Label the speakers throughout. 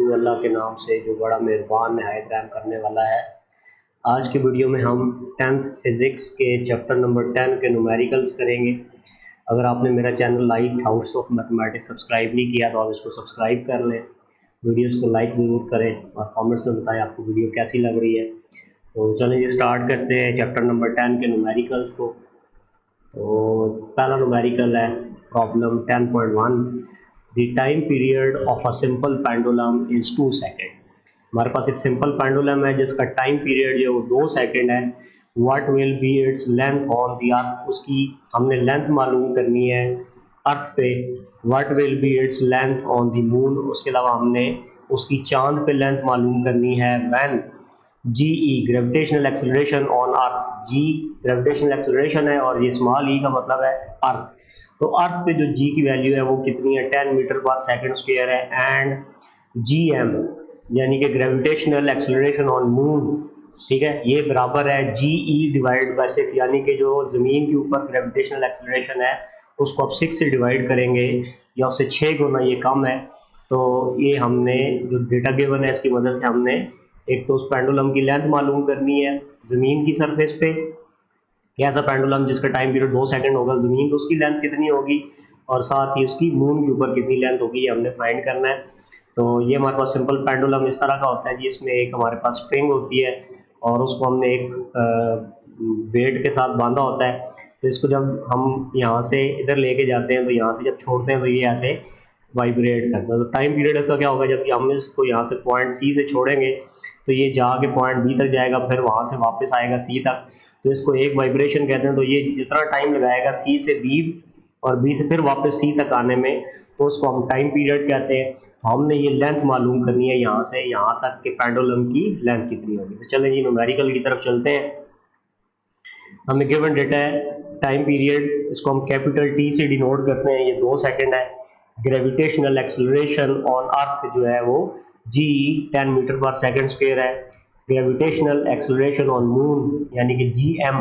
Speaker 1: शुरू अल्लाह के नाम से जो बड़ा मेहरबान नहायत रहम करने वाला है। आज की वीडियो में हम 10th फिज़िक्स के चैप्टर नंबर 10 के न्यूमेरिकल्स करेंगे। अगर आपने मेरा channel light house of mathematics subscribe नहीं किया तो आप इसको सब्सक्राइब कर लें, वीडियोस को लाइक ज़रूर करें और कमेंट्स में बताएं आपको वीडियो कैसी लग रही है। तो चलिए स्टार्ट करते हैं चैप्टर नंबर 10 के न्यूमेरिकल्स को। तो पहला न्यूमेरिकल है problem 10.1। The time period of a simple pendulum is 2 seconds। हमारे पास एक सिंपल पेंडुलम है जिसका टाइम पीरियड जो है वो 2 सेकंड है। What will be its length on the earth? उसकी हमने लेंथ मालूम करनी है अर्थ पे। What will be its length on the moon? उसके अलावा हमने उसकी चांद पे लेंथ मालूम करनी है। When GE gravitational acceleration on earth, G gravitational acceleration है और ये स्मॉल e का मतलब है अर्थ। तो अर्थ पे जो g की वैल्यू है वो कितनी है, 10 मीटर पर सेकंड स्क्वायर है। एंड gm यानी कि ग्रेविटेशनल एक्सेलरेशन ऑन मून, ठीक है, ये बराबर है GE डिवाइड बाय 6, यानी कि जो ज़मीन के ऊपर ग्रेविटेशनल एक्सेलरेशन है उसको आप 6 से डिवाइड करेंगे या उससे 6 गुना ये कम है। तो ये हमने जो डेटा गिवन है इसकी मदद से हमने एक तो उस पेंडुलम की लेंथ मालूम करनी है ज़मीन की सरफेस पे, ऐसा पेंडुलम जिसका टाइम पीरियड 2 सेकंड होगा, ज़मीन तो उसकी लेंथ कितनी होगी और साथ ही उसकी मून के ऊपर कितनी लेंथ होगी ये हमने फाइंड करना है। तो ये हमारे पास सिंपल पेंडुलम इस तरह का होता है जी, इसमें एक हमारे पास स्ट्रिंग होती है और उसको हमने एक वेट के साथ बांधा होता है। तो इसको जब हम यहाँ से इधर लेके जाते हैं तो यहाँ से जब छोड़ते हैं तो ये ऐसे वाइब्रेट करता है। तो टाइम पीरियड इसका क्या होगा, जब हम इसको यहाँ से पॉइंट सी से छोड़ेंगे तो ये जाके पॉइंट बी तक जाएगा, फिर वहाँ से वापस आएगा सी तक, तो इसको एक वाइब्रेशन कहते हैं। तो ये जितना टाइम लगाएगा सी से बी और बी से फिर वापस सी तक आने में, तो उसको हम टाइम पीरियड कहते हैं। तो हमने ये लेंथ मालूम करनी है यहाँ से यहाँ तक के पेंडुलम की लेंथ कितनी होगी। तो चलें जी न्यूमेरिकल की तरफ चलते हैं। हमें गिवन डेटा है टाइम पीरियड, इसको हम कैपिटल टी से डिनोट करते हैं, ये 2 सेकंड है। ग्रेविटेशनल एक्सेलरेशन ऑन अर्थ जो है वो जी 10 मीटर पर सेकंड स्क्वायर है। ग्रेविटेशनल एक्सेलरेशन ऑन मून यानी कि GM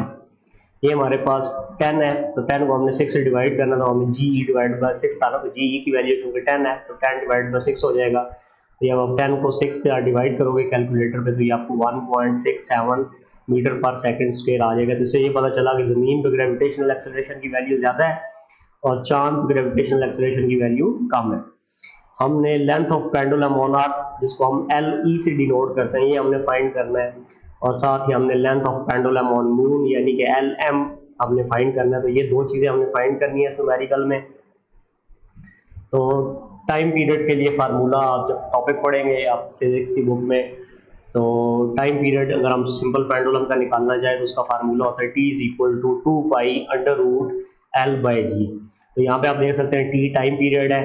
Speaker 1: ये हमारे पास 10 है, तो 10 को हमने 6 से डिवाइड करना था, हमें GE डिवाइड बाय 6 था ना, तो GE की वैल्यू चूंकि 10 है तो 10 डिवाइड बाय 6 हो जाएगा। तो जब आप 10 को 6 पे डिवाइड करोगे कैलकुलेटर पे तो ये आपको 1.67 मीटर पर सेकंड स्क्वायर आ जाएगा। तो इससे ये पता चला कि ज़मीन पे ग्रेविटेशनल एक्सेलरेशन की वैल्यू ज़्यादा है और चांद ग्रेविटेशनल एक्सेलरेशन की वैल्यू कम है। हमने length of pendulum on earth जिसको हम LE से डिनोट करते हैं ये हमने फाइंड करना है, और साथ ही हमने length of pendulum on moon यानी कि LM हमने फाइंड करना है। तो ये 2 चीज़ें हमने फाइंड करनी है इस न्यूमेरिकल में। तो टाइम पीरियड के लिए फार्मूला आप जब टॉपिक पढ़ेंगे आप फिजिक्स की बुक में, तो टाइम पीरियड अगर हम सिंपल पेंडुलम का निकालना चाहे तो उसका फार्मूला होता है T = 2 pi under root L/G। तो यहाँ पे आप देख सकते हैं T टाइम पीरियड है,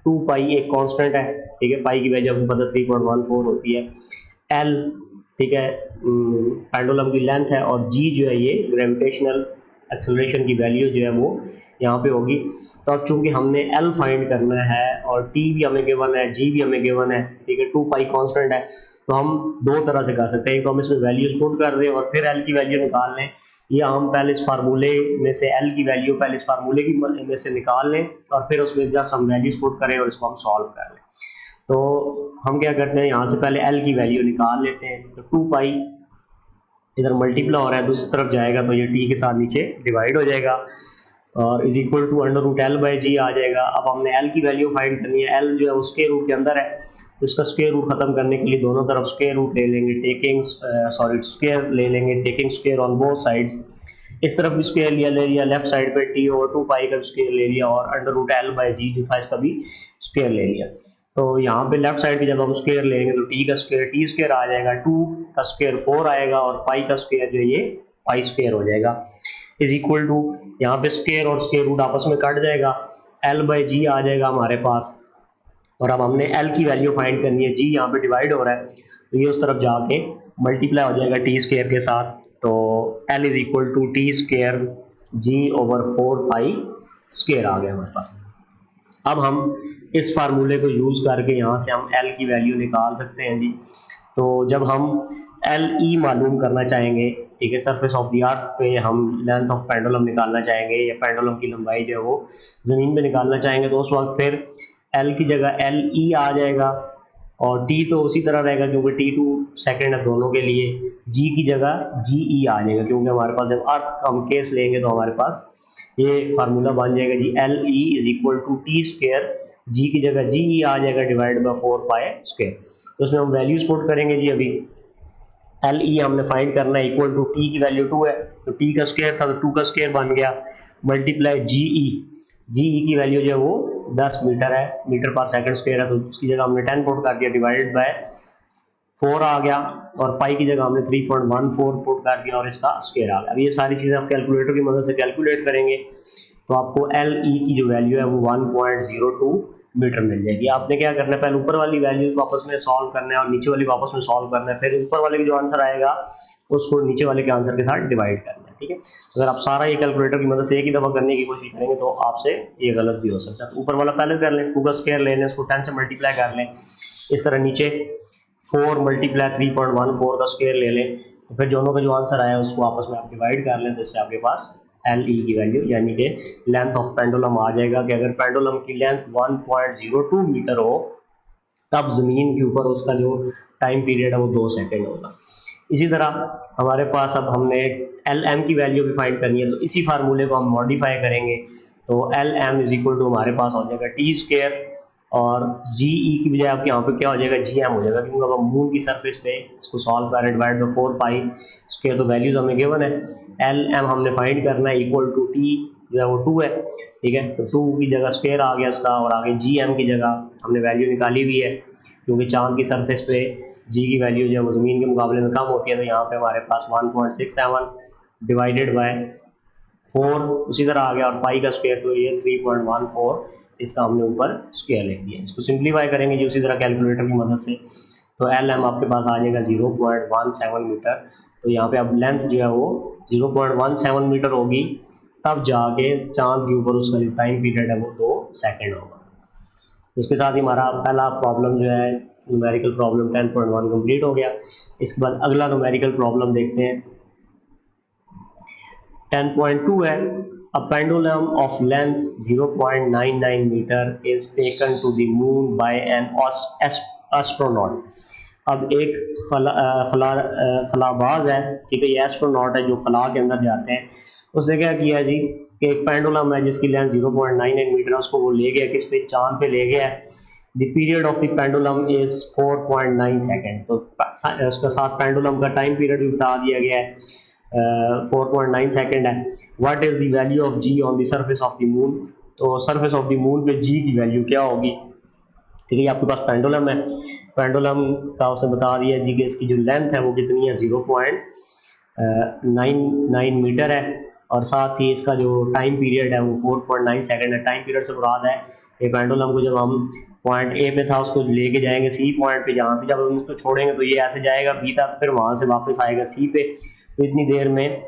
Speaker 1: 2 पाई एक कांस्टेंट है, ठीक है, पाई की वैल्यू आपको पता 3.14 होती है। L ठीक है पेंडुलम की लेंथ है और G जो है ये ग्रेविटेशनल एक्सेलरेशन की वैल्यू जो है वो यहाँ पे होगी। तो अब चूंकि हमने L फाइंड करना है और T भी हमें गिवन है, G भी हमें गिवन है, ठीक है, 2 पाई कांस्टेंट है, तो हम 2 तरह से कर सकते हैं। एक तो हम इसमें वैल्यूज पुट कर दें और फिर L की वैल्यू निकाल लें, या हम पहले इस फार्मूले में से L की वैल्यू पहले इस फार्मूले की में से निकाल लें और फिर उसमें जस्ट हम वैल्यूज पुट करें और इसको हम सॉल्व कर लें। तो हम क्या करते हैं, यहाँ से पहले L की वैल्यू निकाल लेते हैं। तो 2 पाई इधर मल्टीप्लाई हो रहा है दूसरी तरफ जाएगा तो ये T के साथ नीचे डिवाइड हो जाएगा और is equal to under root L/G आ जाएगा। अब हमने L की वैल्यू फाइंड करनी है, L जो है वो स्क्वायर रूट के अंदर है, तो इसका स्क्वायर रूट खत्म करने के लिए दोनों तरफ स्क्वायर रूट ले लेंगे, स्क्वायर ले लेंगे taking square on both sides. इस तरफ भी स्क्वायर ले लिया लेफ्ट साइड पे T/2 पाई का स्क्वायर ले लिया और अंडर रूट L/G जो था इसका भी स्क्वायर ले लिया। तो यहाँ पे लेफ्ट साइड पे जब हम स्क्वायर लेंगे तो T का स्क्वायर T स्क्वायर आ जाएगा, 2 का स्क्वायर 4 आएगा और पाई का स्क्वायर जो ये पाई स्क्वायर हो जाएगा, इज इक्वल टू यहाँ पे स्क्वायर और स्क्वायर रूट आपस में कट जाएगा, L/G आ जाएगा हमारे पास। और अब हमने L की वैल्यू फाइंड करनी है, G यहाँ पे डिवाइड हो रहा है तो ये उस तरफ जाके मल्टीप्लाई हो जाएगा T स्क्वायर के साथ। तो L is equal to T square G/4 pi square आ गया हमारे पास। अब हम इस फार्मूले को यूज करके यहाँ से हम L की वैल्यू निकाल सकते हैं जी। तो जब हम LE मालूम करना चाहेंगे, ठीक है, सरफेस ऑफ द अर्थ पे हम लेंथ ऑफ पेंडुलम निकालना चाहेंगे या पेंडुलम की लंबाई जो है वो जमीन पे निकालना चाहेंगे, तो उस वक्त फिर L की जगह LE आ जाएगा और टी तो उसी तरह रहेगा क्योंकि T2 सेकेंड है दोनों के लिए। जी की जगह GE आ जाएगा क्योंकि हमारे पास जब अर्थ का हम केस लेंगे तो हमारे पास ये फार्मूला बन जाएगा G, LE is equal to T square, G की जगह GE आ जाएगा डिवाइड बाई 4π²। तो उसमें हम वैल्यूज पुट करेंगे जी। अभी LE हमने फाइंड करना है, इक्वल टू टी की वैल्यू 2 है तो टी का स्क्वायर था तो 2 का स्क्वायर बन गया, मल्टीप्लाई GE की वैल्यू जो है वो 10 मीटर है, मीटर पर सेकंड स्क्वायर है तो उसकी जगह हमने 10 पुट कर दिया, डिवाइडेड बाय 4 आ गया, और पाई की जगह हमने 3.14 पुट कर दिया और इसका स्क्वायर आ गया। अब ये सारी चीज़ें आप कैलकुलेटर की मदद से कैलकुलेट करेंगे तो आपको LE की जो वैल्यू है वो 1.02 मीटर मिल जाएगी। आपने क्या करना है, पहले ऊपर वाली वैल्यूज वापस में सॉल्व करना है और नीचे वाली वापस में सॉल्व करना है, फिर ऊपर वाले का जो आंसर आएगा उसको नीचे वाले के आंसर के साथ डिवाइड करना है, ठीक है। अगर आप सारा ये कैलकुलेटर की मदद से एक ही दफ़ा करने की कोशिश करेंगे तो आपसे ये गलत भी हो सकता है। तो ऊपर वाला पहले कर लें, 2 का स्क्वायर ले लें, उसको 10 से मल्टीप्लाई कर लें, इस तरह नीचे 4 मल्टीप्लाई 3.14 का स्क्वायर ले लें, तो फिर दोनों का जो आंसर आया उसको आपस में आप डिवाइड कर लें, तो इससे आपके पास LE की वैल्यू यानी कि लेंथ ऑफ पेंडुलम आ जाएगा कि अगर पेंडुलम की लेंथ 1.02 मीटर हो तब जमीन के ऊपर उसका जो टाइम पीरियड है वो 2 सेकंड होगा। इसी तरह हमारे पास अब हमने LM की वैल्यू भी फाइंड करनी है, तो इसी फार्मूले को हम मॉडिफाई करेंगे, तो LM इज इक्वल टू हमारे पास हो जाएगा टी स्क्वायर, और GE की बजाय आपके यहाँ पे क्या हो जाएगा, GM हो जाएगा, क्योंकि अब हम मून की सरफेस पे इसको सॉल्व करें, डिवाइड बाई 4π स्क्वायर, तो वैल्यूज हमें गिवन है, LM हमने फाइंड करना है इक्वल टू टी जो है वो 2 है, ठीक है, तो 2 की जगह स्क्वायर आ गया उसका, और आगे GM की जगह हमने वैल्यू निकाली हुई है क्योंकि चांद की सरफेस पे जी की वैल्यू जो है वो ज़मीन के मुकाबले में कम होती है, तो यहाँ पे हमारे पास 1.67 डिवाइडेड बाय 4 उसी तरह आ गया, और पाई का स्क्वायर तो ये 3.14, इसका हमने ऊपर स्क्वायर लिख दिया। इसको सिंप्लीफाई करेंगे जी उसी तरह कैलकुलेटर की मदद से, तो LM आपके पास आ जाएगा 0.17 मीटर, तो यहाँ पे अब लेंथ जो है वो 0.17 मीटर होगी, तब जाके चांद के ऊपर उसका जो टाइम पीरियड है वो 2 सेकंड होगा। तो इसके साथ ही हमारा पहला प्रॉब्लम जो है न्यूमेरिकल प्रॉब्लम 10.1 कंप्लीट हो गया। इसके बाद अगला न्यूमेरिकल प्रॉब्लम देखते हैं, 10.2 है, a pendulum of length 0.99 meter is taken to the moon by an astronaut। अब एक खलाबाज है, ठीक है, ये एस्ट्रोनॉट है जो खला के अंदर जाते हैं, उसने क्या किया जी कि एक पेंडुलम है जिसकी लेंथ 0.99 मीटर है, उसको वो ले गया किस पे, चांद पे ले गया। The period of the pendulum is 4.9 second, तो उसके साथ पेंडुलम का टाइम पीरियड भी बता दिया गया है, 4.9 सेकेंड है। What is the value of ji on the surface of the moon, तो सरफेस ऑफ द मून पे जी की वैल्यू क्या होगी, ठीक है, आपके पास पेंडुलम है, पेंडुलम का उसने बता दिया जी कि इसकी जो लेंथ है वो कितनी है, 0.99 मीटर है, और साथ ही इसका जो टाइम पीरियड है वो 4.9 सेकेंड है। टाइम पीरियड से मुराद है कि पेंडुलम को जब हम पॉइंट ए पे था उसको लेके जाएंगे सी पॉइंट पे, जहाँ से जब हम उसको छोड़ेंगे तो ये ऐसे जाएगा बी तक, फिर वहाँ से वापस आएगा सी पे, तो इतनी देर में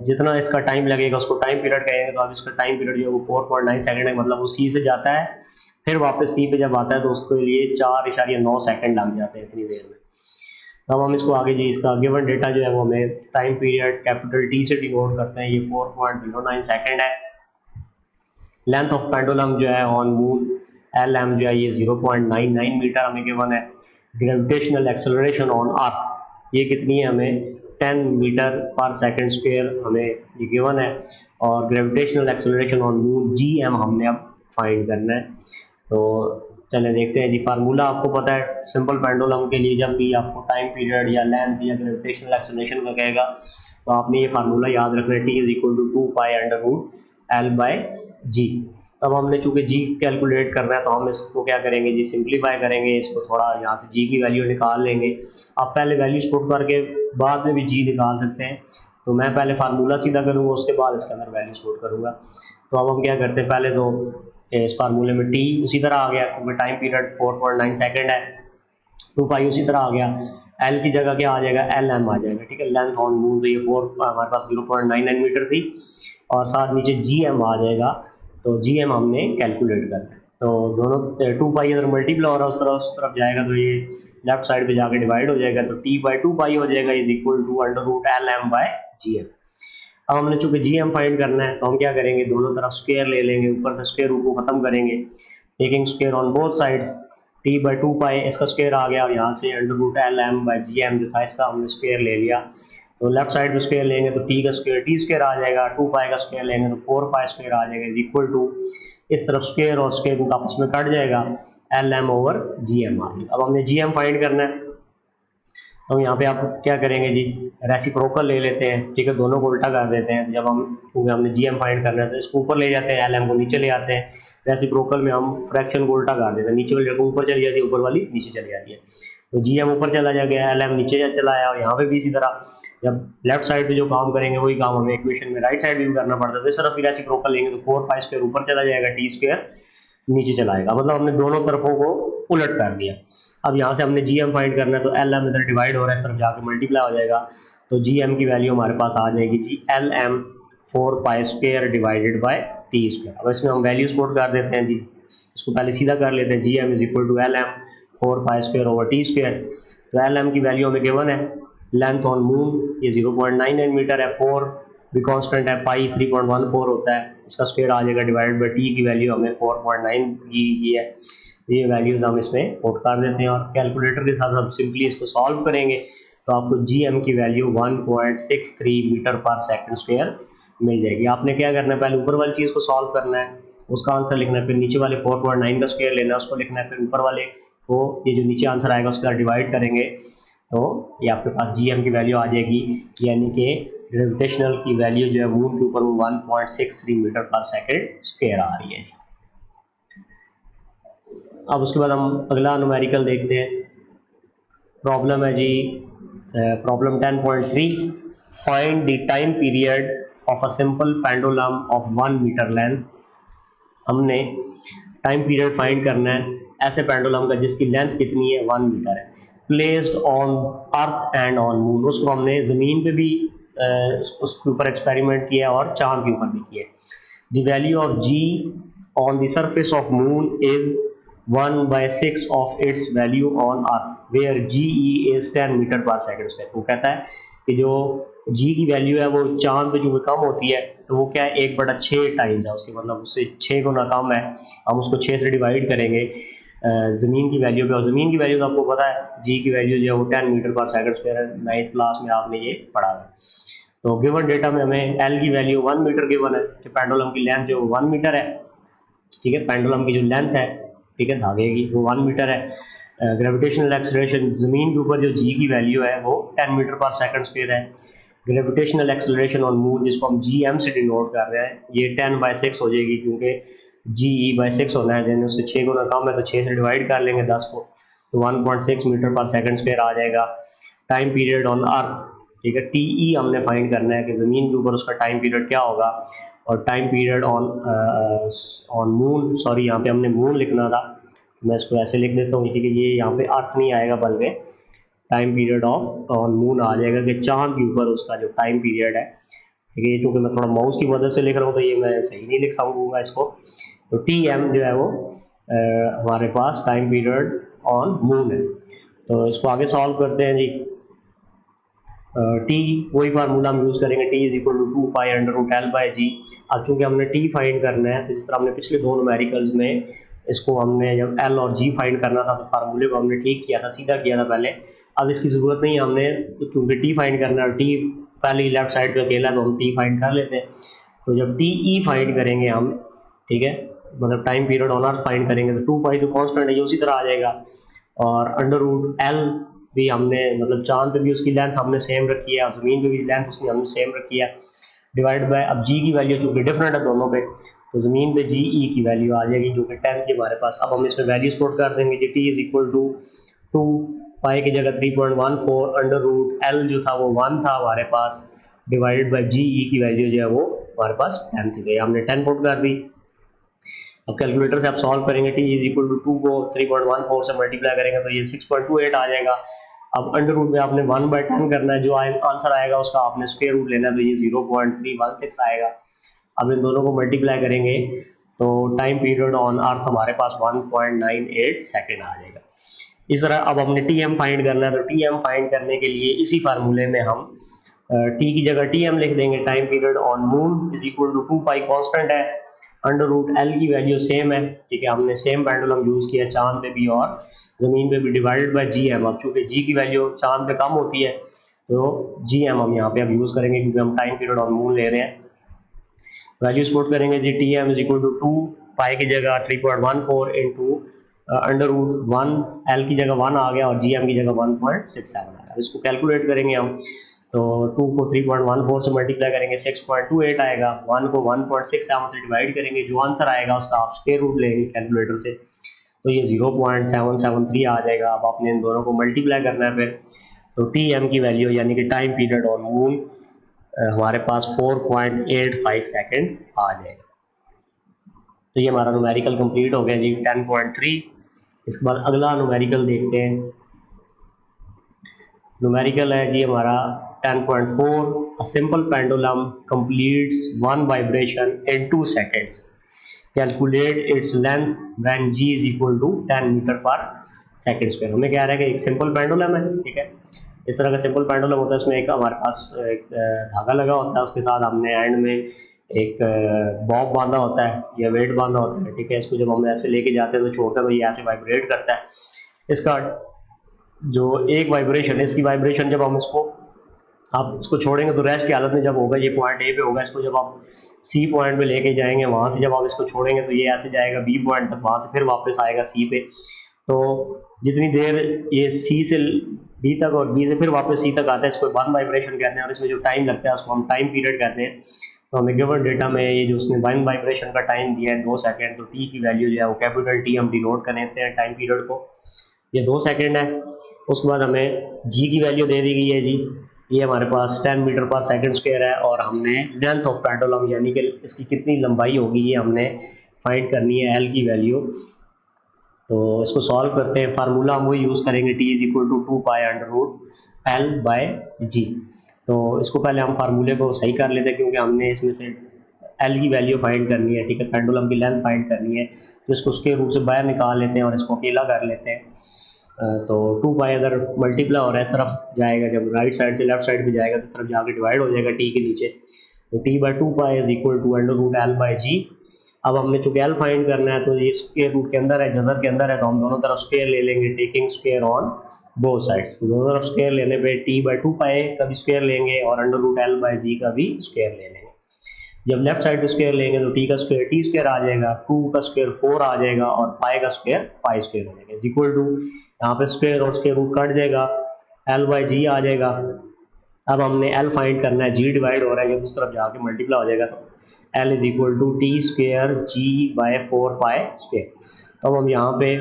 Speaker 1: जितना इसका टाइम लगेगा उसको टाइम पीरियड कहेंगे, तो अब इसका टाइम पीरियड जो है वो 4.9 सेकेंड है, मतलब वो सी से जाता है फिर वापस सी पे जब आता है तो उसके लिए 4.9 सेकेंड लग जाते हैं इतनी देर में। अब हम इसको आगे जी इसका गिवन डेटा जो है वो हमें टाइम पीरियड कैपिटल टी से डिनोट करते हैं, ये 4.09 सेकेंड है। लेंथ ऑफ पेंडुलम जो है ऑन मून LM जो है ये 0.99 मीटर हमें गिवन है। ग्रेविटेशनल एक्सेलरेशन ऑन अर्थ ये कितनी है, हमें 10 मीटर पर सेकेंड स्क्वायर हमें ये गिवन है, और gravitational acceleration on moon GM हमने अब फाइंड करना है। तो चले देखते हैं जी, फार्मूला आपको पता है, सिंपल पेंडुलम के लिए जब भी आपको टाइम पीरियड या लेंथ या ग्रेविटेशनल एक्सेलरेशन का कहेगा तो आपने ये फार्मूला याद रखना है, T is equal to 2π√L/g। तब हमने चूंकि जी कैलकुलेट करना है तो हम इसको क्या करेंगे जी, सिंप्लीफाई करेंगे, इसको थोड़ा यहाँ से जी की वैल्यू निकाल लेंगे। आप पहले वैल्यूज पुट करके बाद में भी जी निकाल सकते हैं, तो मैं पहले फार्मूला सीधा करूँगा उसके बाद इसके अंदर वैल्यूज पुट करूँगा। तो अब हम क्या करते हैं, पहले तो इस फार्मूले में टी उसी तरह आ गया क्योंकि टाइम पीरियड 4.9 सेकेंड है, 2π उसी तरह आ गया, एल की जगह क्या आ जाएगा, LM आ जाएगा, ठीक है, लेंथ ऑन मून, तो ये 4 हमारे पास 0.99 मीटर थी, और साथ नीचे GM आ जाएगा, तो GM हमने कैलकुलेट करना है। तो दोनों 2π अगर मल्टीप्लाई हो रहा है उस तरफ जाएगा तो ये लेफ्ट साइड पे जाके डिवाइड हो जाएगा, तो T/2π हो जाएगा इज इक्वल टू √LM/GM। अब हमने चूंकि GM फाइंड करना है तो हम क्या करेंगे, दोनों तरफ स्क्वायर ले लेंगे, ऊपर से स्क्वायर रूट को खत्म करेंगे, taking square on both sides, T by 2 pi इसका स्क्वायर आ गया, और यहाँ से under root L M by g M जो था इसका हमने स्क्वायर ले लिया। तो लेफ्ट साइड में स्क्वायर लेंगे तो टी का स्क्वायर टी स्क्वायर आ जाएगा, 2 पाई का स्क्वायर लेंगे तो 4 पाई स्क्वायर आ जाएगा, इज इक्वल टू इस तरफ स्क्वायर और स्क्वायर आपस में कट जाएगा, L M over g M आ गया। अब हमने जी एम फाइंड करना है, तो यहाँ पे आप क्या करेंगे जी, रेसिप्रोकल ले लेते हैं, ठीक है, दोनों को उल्टा कर देते हैं। जब हम, क्योंकि हमने जी एम फाइंड करना है तो इसको ऊपर ले जाते हैं, एल एम को नीचे ले आते हैं। रेसिप्रोकल में हम फ्रैक्शन को उल्टा कर देते हैं, नीचे वाली जगह ऊपर चली जाती है, ऊपर वाली नीचे चली जाती है। तो जी एम ऊपर चला गया, एल एम नीचे चला आया, और यहाँ पे भी इसी तरह जब लेफ्ट साइड पे जो काम करेंगे वही काम हमें इक्वेशन में राइट साइड भी करना पड़ता है। तो इस तरफ भी रेसिप्रोकल लेंगे तो 4 पाई स्क्वायर ऊपर चला जाएगा, टी स्क्वायर नीचे चला आएगा, मतलब हमने दोनों तरफों को उलट कर दिया। अब यहाँ से हमने जी एम फाइंड करना है, तो एल एम इधर डिवाइड हो रहा है, इस तरफ जाकर मल्टीप्लाई हो जाएगा, तो जी एम की वैल्यू हमारे पास आ जाएगी g L M 4 pi square divided by T square. अब इसमें हम वैल्यूज पुट कर देते हैं जी, इसको पहले सीधा कर लेते हैं, g M is equal to L M 4 pi square over T square. तो एल एम की वैल्यू हमें गिवन है, लेंथ ऑन मून ये 0.99 मीटर है, 4 भी कांस्टेंट है, पाई 3.14 होता है, इसका स्क्वायर आ जाएगा, डिवाइडेड बाई टी की वैल्यू हमें 4.9 की है, ये वैल्यूज हम इसमें पुट कर देते हैं, और कैलकुलेटर के साथ हम सिंपली इसको सॉल्व करेंगे तो आपको जी एम की वैल्यू 1.63 मीटर पर सेकंड स्क्वायर मिल जाएगी। आपने क्या करना है, पहले ऊपर वाली चीज़ को सॉल्व करना है, उसका आंसर लिखना है, फिर नीचे वाले 4.9 का स्क्वायर लेना है, उसको लिखना है, फिर ऊपर वाले को ये जो नीचे आंसर आएगा उसका डिवाइड करेंगे, तो ये आपके पास जी एम की वैल्यू आ जाएगी, यानी कि ग्रेविटेशनल की वैल्यू जो है मून के ऊपर 1.63 मीटर पर सेकंड स्क्वायर आ रही है। अब उसके बाद हम अगला न्यूमेरिकल देखते हैं। प्रॉब्लम है जी problem 10.3, find the time period of a simple pendulum of 1 metre length. हमने टाइम पीरियड फाइंड करना है ऐसे पेंडुलम का जिसकी लेंथ कितनी है, 1 मीटर है, placed on earth and on moon. उसको हमने ज़मीन पे भी उसके ऊपर एक्सपेरिमेंट किया और चांद के ऊपर भी किया। The value of ji on the surface of moon is 1/6 of its value on earth where GE is 10 metre पर सेकंड स्क्वायर। वो कहता है कि जो G की वैल्यू है वो चांद पे जो कम होती है तो वो क्या है 1/6 टाइम्स है उसके, मतलब उससे 6 गुना कम है, हम उसको 6 से डिवाइड करेंगे ज़मीन की वैल्यू पे, और ज़मीन की वैल्यू तो आपको पता है G की वैल्यू जो है वो 10 मीटर पर सेकंड स्क्वायर है, 9th क्लास में आपने ये पढ़ा है। तो गिवन डेटा में हमें L की वैल्यू 1 मीटर गिवन है, कि पेंडुलम की लेंथ जो 1 मीटर है, ठीक है, पेंडुलम की जो लेंथ है, ठीक है, धागे की, वो 1 मीटर है। ग्रेविटेशनल एक्सेलरेशन ज़मीन के ऊपर जो जी की वैल्यू है वो 10 मीटर पर सेकंड स्क्वायर है। ग्रेविटेशनल एक्सेलरेशन ऑन मून जिसको हम जी एम से डिनोट कर रहे हैं, ये 10/6 हो जाएगी, क्योंकि जी ई बाई 6 होना है, उससे 6 गुना कम है, तो 6 से डिवाइड कर लेंगे 10 को, तो 1.6 मीटर पर सेकंड स्क्वायर आ जाएगा। टाइम पीरियड ऑन अर्थ, ठीक है, टी ई हमने फाइंड करना है कि ज़मीन के ऊपर उसका टाइम पीरियड क्या होगा, और time period on moon, sorry यहाँ पे हमने मून लिखना था, मैं इसको ऐसे लिख देता हूँ, ठीक है, ये यहाँ पे अर्थ नहीं आएगा बल्कि time period of on moon आ जाएगा, कि चांद के ऊपर उसका जो टाइम पीरियड है, ठीक है, ये चूँकि मैं थोड़ा माउस की मदद से लिख रहा हूँ तो ये मैं सही नहीं लिख सकूँगा इसको, तो टी एम जो है वो हमारे पास टाइम पीरियड ऑन मून है। तो इसको आगे सॉल्व करते हैं जी। टी वही फार्मूला हम यूज़ करेंगे, T is equal to 2 pi under root L by g. अब चूँकि हमने टी फाइंड करना है, तो जिस तरह हमने पिछले दो न्यूमेरिकल्स में इसको हमने जब एल और जी फाइंड करना था तो फार्मूले को हमने ठीक किया था, सीधा किया था पहले, अब इसकी ज़रूरत नहीं है हमने, क्योंकि टी फाइंड करना है, टी पहले ही लेफ्ट साइड पे अकेला, तो हम टी फाइंड कर लेते हैं। तो जब टी ई फाइंड करेंगे हम, ठीक है, मतलब time period on earth find करेंगे, तो 2 पाई तो कॉन्स्टेंट है, ये उसी तरह आ जाएगा, और अंडर रूट एल भी हमने, मतलब चांद पे भी उसकी लेंथ हमने सेम रखी है और ज़मीन पे भी लेंथ उसकी हमने सेम रखी है, डिवाइड बाय, अब जी की वैल्यू चूँकि डिफरेंट है दोनों पे, तो ज़मीन पे जी ई की वैल्यू आ जाएगी जो कि 10 थी हमारे पास। अब हम इसमें वैल्यूज पुट कर देंगे, g T is equal to 2 pi की जगह 3.14, अंडर रूट एल जो था वो 1 था हमारे पास, डिवाइडेड बाई जी ई की वैल्यू जो है वो हमारे पास 10 थी, गई हमने 10 पुट कर दी। अब कैलकुलेटर से आप सॉल्व करेंगे, टी इज इक्वल टू 2 को 3.14 से मल्टीप्लाई करेंगे तो ये 6.28 आ जाएगा। अब अंडर रूट में आपने 1/10 करना है, जो आंसर आएगा उसका आपने स्क्वायर रूट लेना है, तो ये 0.316 आएगा। अब इन दोनों को मल्टीप्लाई करेंगे तो टाइम पीरियड ऑन अर्थ हमारे पास 1.98 सेकेंड आ जाएगा। इस तरह अब हमने टी एम फाइंड करना है, तो टी एम फाइंड करने के लिए इसी फार्मूले में हम टी की जगह टी एम लिख देंगे, time period on moon is equal to 2 pi constant है, अंडर रूट एल की वैल्यू सेम है, ठीक है, हमने सेम पेंडुलम यूज़ किया चांद पे भी और ज़मीन पे भी, डिवाइडेड बाय जी एम। अब चूँकि जी की वैल्यू चांद पे कम होती है तो जी एम हम यहाँ पे अब यूज़ करेंगे क्योंकि हम टाइम पीरियड ऑन मून ले रहे हैं। वैल्यूज पुट करेंगे जी, T M is equal to 2 pi की जगह 3.14 इंटू अंडर रूट 1, एल की जगह 1 आ गया और जी एम की जगह 1.67 आ गया। इसको कैलकुलेट करेंगे हम तो 2 को 3.14 से मल्टीप्लाई करेंगे 6.28 आएगा, 1 को 1.67 से डिवाइड करेंगे, जो आंसर आएगा उसका आप स्क्वायर रूट लेंगे कैलकुलेटर से तो ये 0.773 आ जाएगा। अब आपने इन दोनों को मल्टीप्लाई करना है फिर, तो टी एम की वैल्यू यानी कि टाइम पीरियड ऑन मून हमारे पास 4.85 सेकेंड आ जाएगा। तो ये हमारा न्यूमेरिकल कंप्लीट हो गया जी 10.3। इसके बाद अगला न्यूमेरिकल देखते हैं। न्यूमेरिकल है जी हमारा 10.4, a simple pendulum completes one vibration in 2 seconds, calculate its length when g is equal to 10 metre per second square. हमें कह रहा है कि एक सिंपल पेंडुलम है, ठीक है, इस तरह का सिंपल पेंडुलम होता है, इसमें एक हमारे पास एक धागा लगा होता है, उसके साथ हमने एंड में एक बॉब बांधा होता है या वेट बांधा होता है, ठीक है। इसको जब हम ऐसे लेके जाते हैं तो छोड़ते हैं तो ये ऐसे वाइब्रेट करता है। इसका जो एक वाइब्रेशन है, इसकी वाइब्रेशन जब हम इसको आप इसको छोड़ेंगे तो रेस्ट की हालत में जब होगा ये पॉइंट ए पे होगा, इसको जब आप सी पॉइंट पे लेके जाएंगे, वहां से जब आप इसको छोड़ेंगे तो ये ऐसे जाएगा बी पॉइंट तक, वहां से फिर वापस आएगा सी पे। तो जितनी देर ये सी से बी तक और बी से फिर वापस सी तक आता है, इसको वन वाइब्रेशन कहते हैं और इसमें जो टाइम लगता है उसको हम टाइम पीरियड कहते हैं। तो हमें गिवन डेटा में ये जो उसने वन वाइब्रेशन का टाइम दिया है 2 सेकेंड, तो टी की वैल्यू जो है वो कैपिटल टी हम डिनोट करते हैं टाइम पीरियड को, ये 2 सेकेंड है। उसके बाद हमें जी की वैल्यू दे दी गई है जी, ये हमारे पास 10 मीटर पर सेकेंड स्क्वायर है और हमने लेंथ ऑफ पेंडुलम यानी कि इसकी कितनी लंबाई होगी ये हमने फाइंड करनी है, एल की वैल्यू। तो इसको सॉल्व करते हैं, फार्मूला हम वही यूज़ करेंगे, T is equal to 2 pi under root L by g. तो इसको पहले हम फार्मूले को सही कर लेते हैं क्योंकि हमने इसमें से एल की वैल्यू फाइंड करनी है, ठीक है, पेंडुलम की लेंथ फाइंड करनी है, तो इसको उसके रूट से बाहर निकाल लेते हैं और इसको अकेला कर लेते हैं। तो 2 पाई अगर मल्टीप्लाई हो रहा है इस तरफ जाएगा, जब राइट साइड से लेफ्ट साइड पे जाएगा तो तरफ जाके डिवाइड हो जाएगा टी के नीचे, तो T by 2 pi is equal to under root L by g. अब हमने चूंकि एल फाइंड करना है तो ये स्क्वायर रूट के अंदर है, जजर के अंदर है, तो हम दोनों तरफ स्क्वायर ले लेंगे, taking square on both sides. तो दोनों तरफ स्क्वायर लेने पे टी बाई 2 पाई का भी स्क्वायर लेंगे और अंडर रूट एल बाई जी का भी स्क्वायर ले लेंगे। जब लेफ्ट साइड पे स्क्वायर लेंगे तो टी का स्क्वायर टी स्क्वायर आ जाएगा, 2 का स्क्वायर 4 आ जाएगा और पाई का स्क्वायर पाई स्क्वायर हो जाएगा, इज इक्वल टू यहाँ पे स्क्वायर और स्क्वायर रूट कट जाएगा, एल बाई जी आ जाएगा। अब हमने एल फाइंड करना है, जी डिवाइड हो रहा है, जब उस तरफ जाके मल्टीप्लाई हो जाएगा तो L is equal to T square g by 4 pi square. तो अब हम यहाँ पे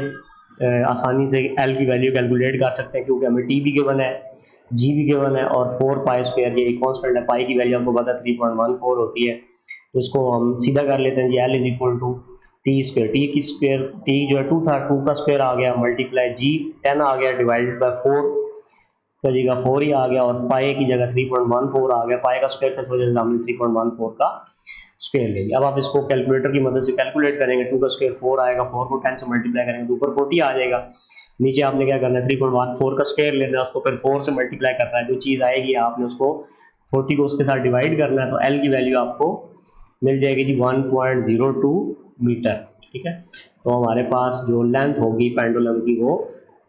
Speaker 1: आसानी से एल की वैल्यू कैलकुलेट कर सकते हैं क्योंकि हमें टी भी गिवन है, जी भी गिवन है और 4 पाई स्क्वायर ये कॉन्स्टेंट है, पाई की वैल्यू आपको पता है 3.14 होती है, तो इसको हम सीधा कर लेते हैं जी, L is equal to T square, T की स्क्वायर टी जो है 2 था, 2 का स्क्वायर आ गया मल्टीप्लाई जी 10 आ गया डिवाइडेड बाय 4 का जगह 4 ही आ गया और पाई की जगह 3.14 आ गया, पाई का स्क्वायर था इस वजह से हमने 3.14 का स्क्वायर ले लिया। अब आप इसको कैलकुलेटर की मदद से कैलकुलेट करेंगे, 2 का स्क्वायर 4 आएगा, 4 को 10 से मल्टीप्लाई करेंगे तो ऊपर 40 आ जाएगा, नीचे आपने क्या करना है 3.14 का स्क्वायर लेना है, उसको फिर 4 से मल्टीप्लाई करना है, जो चीज़ आएगी आपने उसको 40 को उसके साथ डिवाइड करना है, तो एल की वैल्यू आपको मिल जाएगी जी 1.02 मीटर, ठीक है। तो हमारे पास जो लेंथ होगी पेंडुलम की वो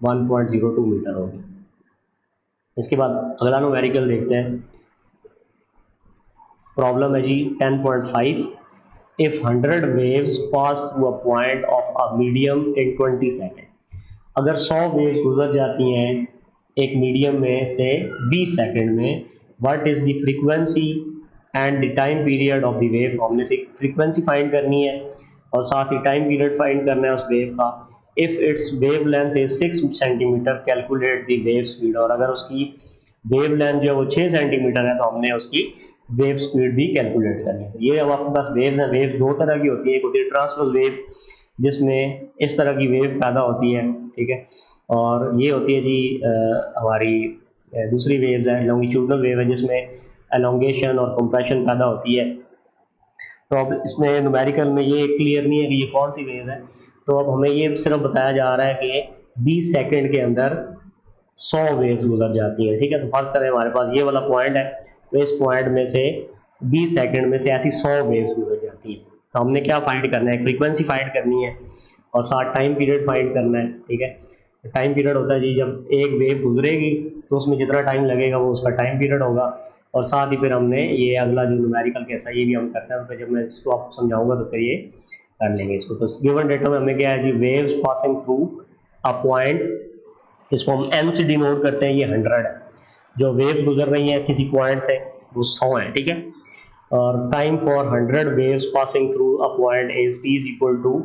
Speaker 1: 1.02 मीटर होगी। इसके बाद अगला न्यूमेरिकल देखते हैं। प्रॉब्लम है जी 10.5, if 100 waves pass through a point of a medium in 20 second, अगर 100 वेव्स गुजर जाती हैं एक मीडियम में से 20 सेकेंड में, what is the frequency and the time period of the wave. हमने फ्रीक्वेंसी फाइंड करनी है और साथ ही टाइम पीरियड फाइंड करना है उस वेव का। If it's wave length is 6 centimetre, calculate the wave speed, और अगर उसकी वेव लेंथ जो है वो 6 सेंटीमीटर है तो हमने उसकी वेव स्पीड भी कैलकुलेट करनी है। ये अब आपके पास वेव है, वेव दो तरह की होती है, एक होती है ट्रांसवर्स वेव जिसमें इस तरह की वेव पैदा होती है, ठीक है, और ये होती है जी हमारी दूसरी वेव है लॉन्गिट्यूडनल वेव है जिसमें एलोंगेशन और कंप्रेशन पैदा होती है। तो अब इसमें न्यूमेरिकल में ये क्लियर नहीं है कि ये कौन सी वेव है, तो अब हमें ये सिर्फ बताया जा रहा है कि 20 सेकंड के अंदर 100 वेव्स गुजर जाती है, ठीक है। तो फर्ज करें हमारे पास ये वाला पॉइंट है, तो इस पॉइंट में से 20 सेकंड में से ऐसी 100 वेव्स गुजर जाती है, तो हमने क्या फाइंड करना है, फ्रीक्वेंसी फाइंड करनी है और साथ टाइम पीरियड फाइंड करना है। ठीक है, टाइम पीरियड होता है जी जब एक वेव गुजरेगी तो उसमें जितना टाइम लगेगा वो उसका टाइम पीरियड होगा। और साथ ही फिर हमने ये अगला जो न्यूमेरिकल कैसा ये भी हम करते हैं, तो जब मैं इसको आपको समझाऊंगा तो फिर ये कर लेंगे इसको। तो गिवन डेटा में हमें क्या है जी, waves passing through a point, इसको हम एन से डिनोट करते हैं, ये 100 है। जो वेव्स गुजर रही हैं किसी पॉइंट से वो 100 है। ठीक है, और time for 100 waves passing through a point is t is equal to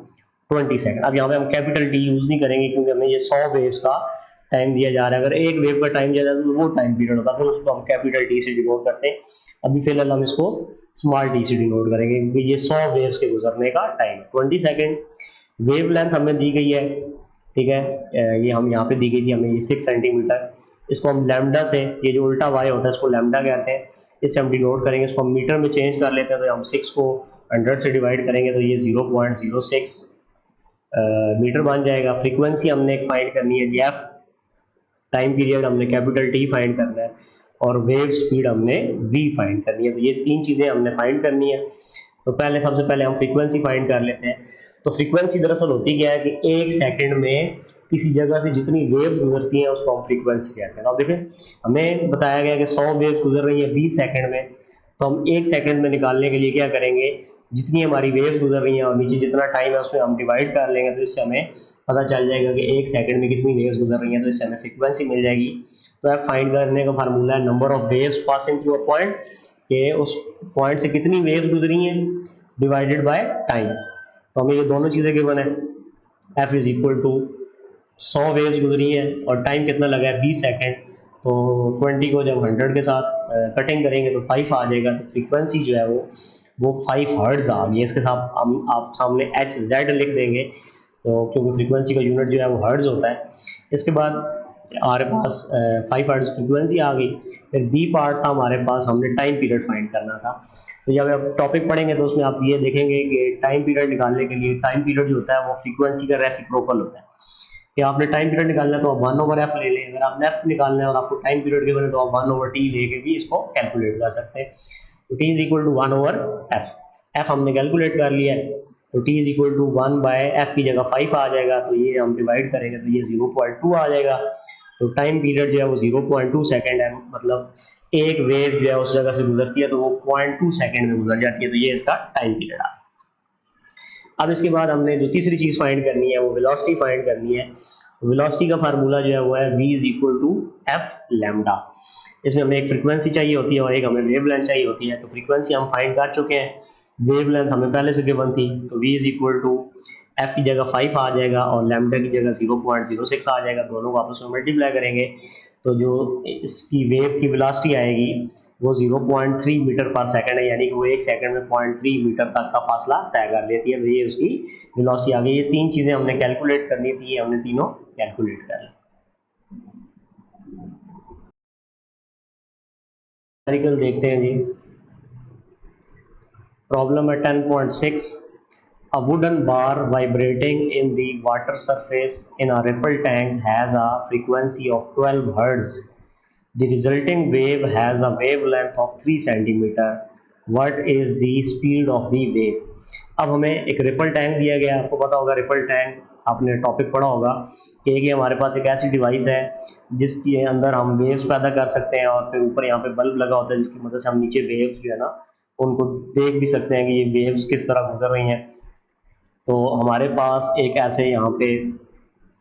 Speaker 1: 20 second. अब यहाँ पे हम कैपिटल टी यूज नहीं करेंगे क्योंकि हमें ये 100 वेव्स का टाइम दिया जा रहा है। अगर एक वेव का टाइम दिया जाता है तो वो टाइम पीरियड होता है, फिर उसको हम कैपिटल टी से डिनोट करते हैं। अभी फिलहाल हम इसको स्मॉल टी से डिनोट करेंगे क्योंकि ये 100 वेव्स के गुजरने का टाइम 20 सेकंड। वेव लेंथ हमें दी गई है, ठीक है, ये हम यहाँ पे दी गई थी हमें ये 6 सेंटीमीटर। इसको हम लैम्डा से, ये जो उल्टा वाई होता है इसको लैम्डा कहते हैं, इससे हम डिनोट करेंगे। इसको हम मीटर में चेंज कर लेते हैं, तो हम 6 को 100 से डिवाइड करेंगे तो ये 0.06 मीटर बन जाएगा। फ्रीक्वेंसी हमने फाइंड करनी है जी एफ, टाइम पीरियड हमने कैपिटल टी फाइंड करना है और वेव स्पीड हमने वी फाइंड करनी है। तो ये तीन चीज़ें हमने फाइंड करनी है। तो पहले सबसे पहले हम फ्रीक्वेंसी फाइंड कर लेते हैं। तो फ्रीक्वेंसी दरअसल होती क्या है कि एक सेकंड में किसी जगह से जितनी वेव गुजरती हैं उसको हम फ्रीक्वेंसी कहते हैं। अब देखें हमें बताया गया कि 100 वेव गुजर रही है 20 सेकंड में, तो हम एक सेकंड में निकालने के लिए क्या करेंगे, जितनी हमारी वेव्स गुजर रही हैं और नीचे जितना टाइम है उसमें हम डिवाइड कर लेंगे, तो इससे हमें पता चल जाएगा कि एक सेकंड में कितनी वेव्स गुजर रही हैं, तो इससे हमें फ्रीक्वेंसी मिल जाएगी। तो एफ फाइंड करने का फार्मूला है number of waves passing through a point, कि उस पॉइंट से कितनी वेव्स गुजरी हैं डिवाइडेड बाय टाइम। तो हमें ये दोनों चीज़ें गिवन है, f is equal to 100 waves गुजरी हैं और टाइम कितना लगा है 20 सेकंड। तो 20 को जब 100 के साथ कटिंग करेंगे तो 5 आ जाएगा। तो फ्रीक्वेंसी जो है वो 5 हर्ट्ज आ गई है। इसके साथ हम आप सामने एच जेड लिख देंगे, तो क्योंकि फ्रीक्वेंसी का यूनिट जो है वो हर्ट्ज होता है। इसके बाद हमारे पास 5 हर्ट्ज फ्रीक्वेंसी आ गई। फिर बी पार्ट था हमारे पास, हमने टाइम पीरियड फाइंड करना था। तो जब आप टॉपिक पढ़ेंगे तो उसमें आप ये देखेंगे कि टाइम पीरियड निकालने के लिए टाइम पीरियड जो होता है वो फ्रीक्वेंसी का रेसिप्रोकल होता है। कि आपने टाइम पीरियड निकालना है तो आप 1/f ले लें, अगर आपने एफ निकालना है और आपको टाइम पीरियड के बने तो आप 1/t लेके भी इसको कैलकुलेट कर सकते हैं। तो t is equal to 1/f, f हमने कैलकुलेट कर लिया है। तो t is equal to 1/f की जगह 5 आ जाएगा, तो ये हम डिवाइड करेंगे तो ये 0.2 आ जाएगा। तो टाइम पीरियड जो है वो 0.2 सेकेंड है, मतलब एक वेव जो है उस जगह से गुजरती है तो वो 0.2 सेकेंड में गुजर जाती है। तो ये इसका टाइम पीरियड आ। अब इसके बाद हमने जो तीसरी चीज़ फाइंड करनी है वो वेलोसिटी फाइंड करनी है। वेलोसिटी का फार्मूला जो है वो है v is equal to f lambda. इसमें हमें एक फ्रीक्वेंसी चाहिए होती है और एक हमें वेव लेंथ चाहिए होती है। तो फ्रीक्वेंसी हम फाइंड कर चुके हैं, वेव लेंथ हमें पहले से गिवन थी। तो v is equal to f की जगह 5 आ जाएगा और लैम्डा की जगह 0.06 आ जाएगा। दोनों को आपस में मल्टीप्लाई करेंगे तो जो इसकी वेव की वेलोसिटी आएगी वो 0.3 मीटर पर सेकंड है, यानी कि वो एक सेकंड में 0.3 मीटर तक का फासला तय कर लेती है। तो ये उसकी वेलोसिटी आ गई। ये तीन चीज़ें हमने कैलकुलेट करनी थी, हमने तीनों कैलकुलेट कर ली। न्यूमेरिकल देखते हैं जी। प्रॉब्लम है 10.6। A wooden bar vibrating in the water surface in a ripple tank has a frequency of 12 Hz. The resulting wave has a wavelength of 3 centimeter. What is the speed of the wave? अब हमें एक ripple tank दिया गया है। आपको पता होगा ripple tank, आपने टॉपिक पढ़ा होगा कि ये हमारे पास एक ऐसी डिवाइस है जिसके अंदर हम वेव्स पैदा कर सकते हैं और फिर ऊपर यहाँ पे बल्ब लगा होता है जिसकी मदद से हम नीचे वेव्स जो है ना उनको देख भी सकते हैं कि ये वेव्स किस तरह गुजर रही हैं। तो हमारे पास एक ऐसे यहाँ पे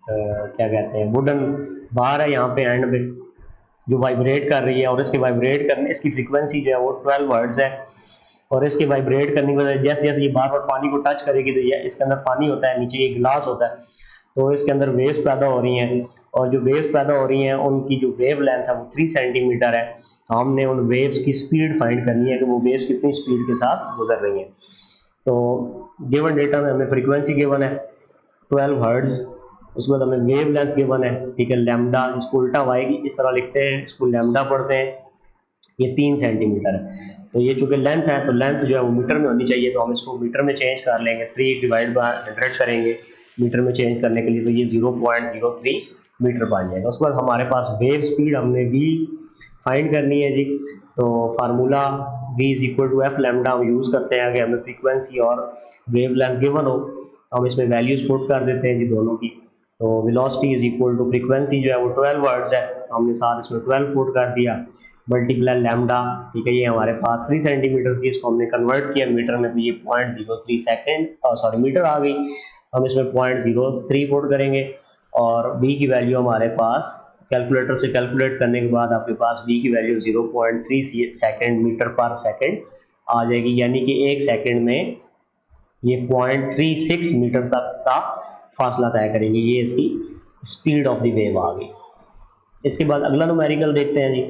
Speaker 1: क्या कहते हैं वुडन बार है यहाँ पे एंड पे जो वाइब्रेट कर रही है, और इसके वाइब्रेट करने इसकी फ्रीक्वेंसी जो है वो 12 हर्ट्ज है। और इसके वाइब्रेट करने की वजह जैसे जैसे ये बार बार पानी को टच करेगी तो ये इसके अंदर पानी होता है, नीचे ये गिलास होता है, तो इसके अंदर वेव्स पैदा हो रही हैं। और जो वेव्स पैदा हो रही हैं उनकी जो वेव लेंथ है वो 3 सेंटीमीटर है। तो हमने उन वेव्स की स्पीड फाइंड करनी है कि वो वेव्स कितनी स्पीड के साथ गुजर रही हैं। तो गिवन डेटा में हमें फ्रीक्वेंसी गिवन है 12 हर्ट्ज, उसके बाद हमें वेव लेंथ गिवन है, ठीक है, लैम्डा, इसको उल्टा वाई इस तरह लिखते हैं, इसको लैम्डा पढ़ते हैं, ये 3 सेंटीमीटर है। तो ये चूंकि लेंथ है तो लेंथ जो है वो मीटर में होनी चाहिए, तो हम इसको मीटर में चेंज कर लेंगे, 3 डिवाइड बाय 100 करेंगे मीटर में चेंज करने के लिए, तो ये 0.03 मीटर बन जाएगा। उसके बाद हमारे पास वेव स्पीड हमने v फाइंड करनी है जी। तो formula v is equal to f lambda हम यूज़ करते हैं अगर हमें फ्रीक्वेंसी और वेव लेंथ गिवन हो, हम इसमें वैल्यूज पुट कर देते हैं जी दोनों की। तो velocity is equal to frequency जो है वो 12 वर्ड्स है, हमने साथ इसमें 12 पुट कर दिया, मल्टीप्लाई लैम्डा, ठीक है, ये हमारे पास 3 सेंटीमीटर की, इसको हमने कन्वर्ट किया मीटर में, तो ये 0.03 सेकेंड सॉरी मीटर आ गई। हम इसमें 0.03 पुट करेंगे और v की वैल्यू हमारे पास कैलकुलेटर से कैलकुलेट करने के बाद आपके पास v की value 0.3 second metre per second आ जाएगी, यानी कि एक सेकेंड में ये 0.36 मीटर तक का फासला तय करेंगे। ये इसकी स्पीड ऑफ द वेव आ गई। इसके बाद अगला न्यूमेरिकल देखते हैं जी।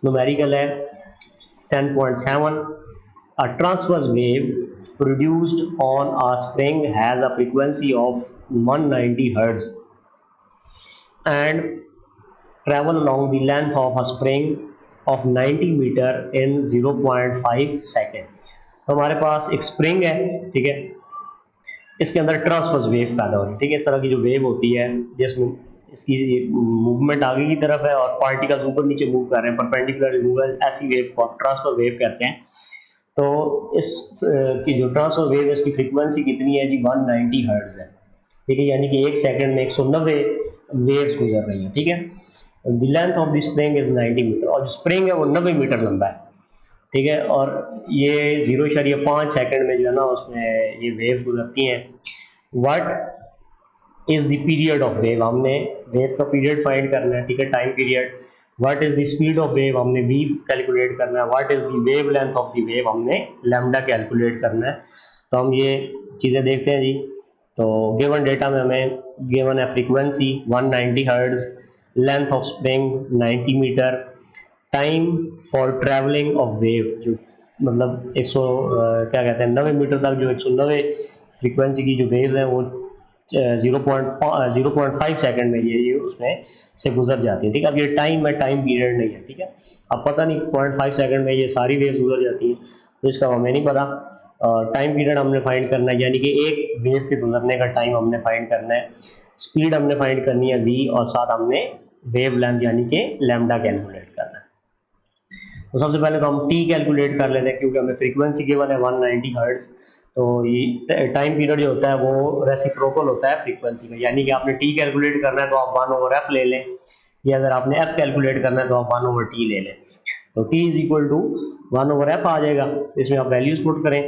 Speaker 1: न्यूमेरिकल है 10.7। A transverse wave produced on a spring has a frequency of 190 Hz and travel along the length of a spring of 90 metre in 0.5 second. तो हमारे पास एक स्प्रिंग है, ठीक है, इसके अंदर ट्रांसवर्स वेव पैदा हो रही है, ठीक है, इस तरह की जो वेव होती है जिसमें इसकी मूवमेंट आगे की तरफ है और पार्टिकल्स ऊपर नीचे मूव कर रहे हैं, परपेंडिकुलर मूवमेंट, ऐसी वेव को ट्रांसफर वेव कहते हैं। तो इस की जो ट्रांसफर वेव है इसकी फ्रीक्वेंसी कितनी है जी 190 हर्ट्ज है, ठीक है, यानी कि एक सेकंड में 190 वेव्स गुजर रही है, ठीक है। The length of the spring is 90 metre और जो स्प्रिंग है वो 90 मीटर लंबा है, ठीक है, और ये 0.5 सेकंड में जो है ना उसमें ये वेव गुजरती हैं। What is the period of wave, हमने वेव का पीरियड फाइंड करना है, ठीक है, time period. What is the speed of wave, हमने v कैलकुलेट करना है। What is the wave length of the wave, हमने लैम्डा कैलकुलेट करना है। तो हम ये चीज़ें देखते हैं जी। तो गिवन डेटा में हमें गिवन है frequency 190 hertz, length of spring 90 metre, time for travelling of wave जो मतलब 100 क्या कहते हैं 90 मीटर तक जो 190 फ्रीक्वेंसी की जो वेव है वो 0.5 सेकंड में ये उसमें से गुजर जाती है, ठीक है। अब ये टाइम है, टाइम पीरियड नहीं है, ठीक है। अब पता नहीं 0.5 सेकंड में ये सारी वेव्स गुजर जाती हैं, तो इसका हमें नहीं पता। टाइम पीरियड हमने फाइंड करना है, यानी कि एक वेव के गुजरने का टाइम हमने फाइंड करना है। स्पीड हमने फाइंड करनी है v और साथ हमने वेव लेंथ यानी कि लैम्डा कैलकुलेट करना है। तो सबसे पहले तो हम t कैलकुलेट कर लेते हैं, क्योंकि हमें फ्रीक्वेंसी केवल है 190 हर्ट्ज, तो ये टाइम पीरियड जो होता है वो रेसिप्रोकल होता है फ्रीक्वेंसी का, यानी कि आपने t कैलकुलेट करना है तो आप 1/f ले लें, या अगर आपने f कैलकुलेट करना है तो आप 1/t ले लें। तो t is equal to 1/f आ जाएगा, इसमें आप वैल्यूज पुट करें।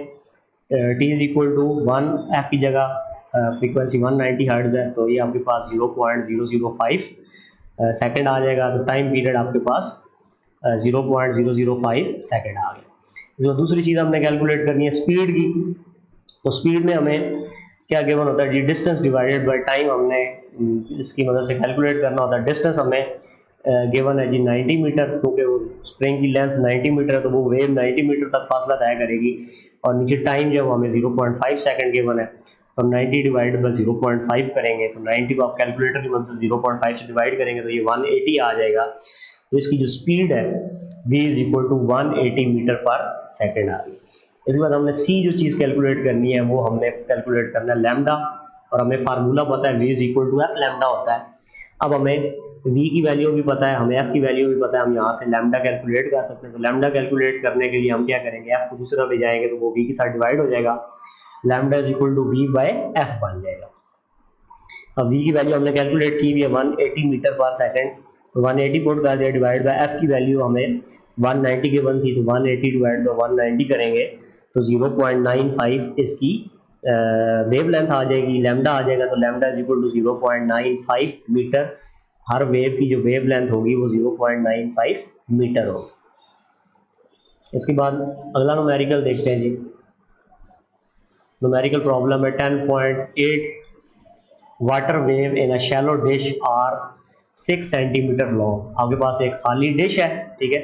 Speaker 1: t is equal to 1f की जगह फ्रीक्वेंसी 190 हर्ट्ज है, तो ये आपके पास 0.005 सेकेंड आ जाएगा। तो टाइम पीरियड आपके पास 0.005 सेकेंड आ गया। जो दूसरी चीज़ हमने कैलकुलेट करनी है स्पीड की, तो स्पीड में हमें क्या गिवन होता है जी, डिस्टेंस डिवाइडेड बाय टाइम, हमने इसकी मदद से कैलकुलेट करना होता है। डिस्टेंस हमें गिवन है जी 90 मीटर, क्योंकि वो स्प्रिंग की लेंथ 90 मीटर है तो वो वेव 90 मीटर तक फासला तय करेगी, और नीचे टाइम जो हमें 0.5 सेकेंड गिवन है, तो 90 डिवाइड बाई 0.5 करेंगे, तो 90 को आप कैलकुलेटर की मदद से 0.5 से डिवाइड करेंगे तो ये 180 आ जाएगा। तो इसकी जो स्पीड है v is equal to 180 metre per second आ गई। इसके बाद हमने c जो चीज़ कैलकुलेट करनी है वो हमने कैलकुलेट करना है लैम्डा, और हमें फार्मूला पता है v is equal to f lambda होता है। अब हमें v की वैल्यू भी पता है, हमें f की वैल्यू भी पता है, हम यहाँ से लैम्डा कैलकुलेट कर सकते हैं। तो लैम्डा कैलकुलेट करने के लिए हम क्या करेंगे, f को दूसरी तरफ ले जाएंगे तो वो v के साथ डिवाइड हो जाएगा, lambda is equal to v by f बन जाएगा। अब v की वैल्यू हमने कैलकुलेट की हुई है 180 मीटर पर सेकेंड, तो 180 पुट कर दिया, डिवाइड बाय f की वैल्यू हमें 190 की बन थी, तो 180 डिवाइड बाय 190 करेंगे तो 0.95 इसकी वेव लेंथ आ जाएगी, लैम्डा आ जाएगा। तो lambda is equal to 0.95 metre, हर वेव की जो वेव लेंथ होगी वो 0.95 मीटर होगी। इसके बाद अगला न्यूमेरिकल देखते हैं जी। न्यूमेरिकल प्रॉब्लम है 10.8। Water wave in a shallow dish are 6 centimetre long. आपके पास एक खाली डिश है, ठीक है,